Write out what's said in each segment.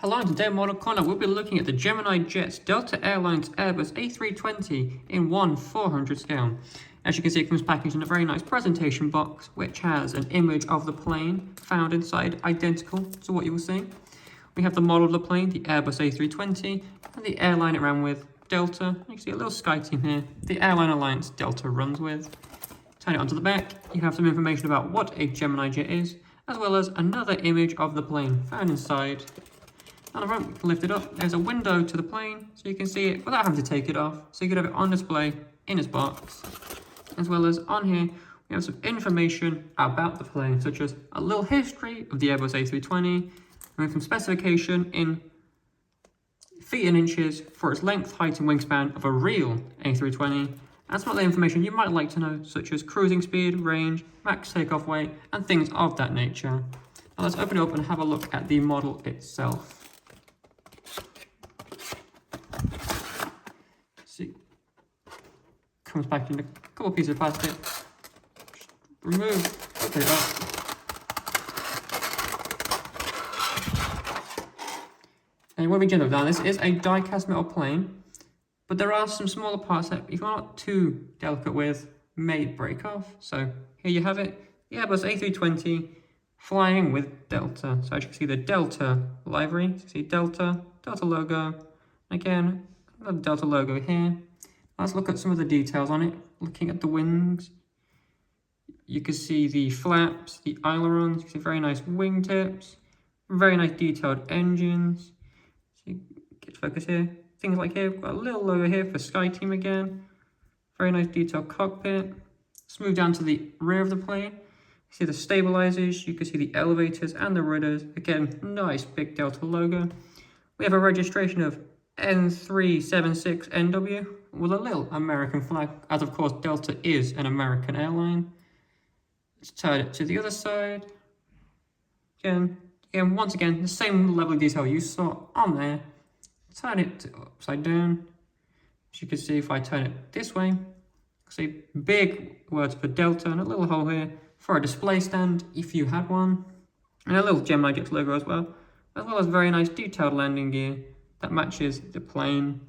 Hello, and today on Model Corner we'll be looking at the Gemini jets Delta Airlines Airbus A320 in 1/400 scale. As you can see, it comes packaged in a very nice presentation box which has an image of the plane found inside, identical to what you will see. We have the model of the plane, the Airbus A320, and the airline it ran with, Delta. You can see a little sky team here, the airline alliance Delta runs with. Turn it onto the back, you have some information about what a Gemini jet is, as well as another image of the plane found inside. On the front, we can lift it up. There's a window to the plane, so you can see it without having to take it off. So you can have it on display in its box. As well as on here, we have some information about the plane, such as a little history of the Airbus A320, and some specification in feet and inches for its length, height, and wingspan of a real A320. And some other information you might like to know, such as cruising speed, range, max takeoff weight, and things of that nature. Now let's open it up and have a look at the model itself. See, comes back in a couple pieces of plastic. Just remove, open it up. And when we jump down, this is a die-cast metal plane, but there are some smaller parts that, if you're not too delicate with, may break off. So here you have it, the Airbus A320 flying with Delta. So as you can see, the Delta livery, so you see Delta logo. Again, the Delta logo here. Let's look at some of the details on it. Looking at the wings, you can see the flaps, the ailerons, you can see very nice wingtips, very nice detailed engines. So you get focus here. Things like here, we've got a little logo here for Sky Team again. Very nice detailed cockpit. Let's move down to the rear of the plane. You see the stabilizers, you can see the elevators and the rudders. Again, nice big Delta logo. We have a registration of N376NW with a little American flag, as of course Delta is an American airline. Let's turn it to the other side. Again, once again, the same level of detail you saw on there. Turn it upside down. As you can see, if I turn it this way, see big words for Delta and a little hole here for a display stand if you had one. And a little Gemini Jets logo as well as very nice detailed landing gear that matches the plane.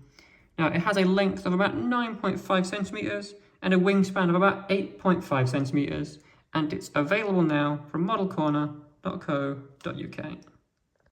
Now it has a length of about 9.5 centimeters and a wingspan of about 8.5 centimeters, and it's available now from modelcorner.co.uk.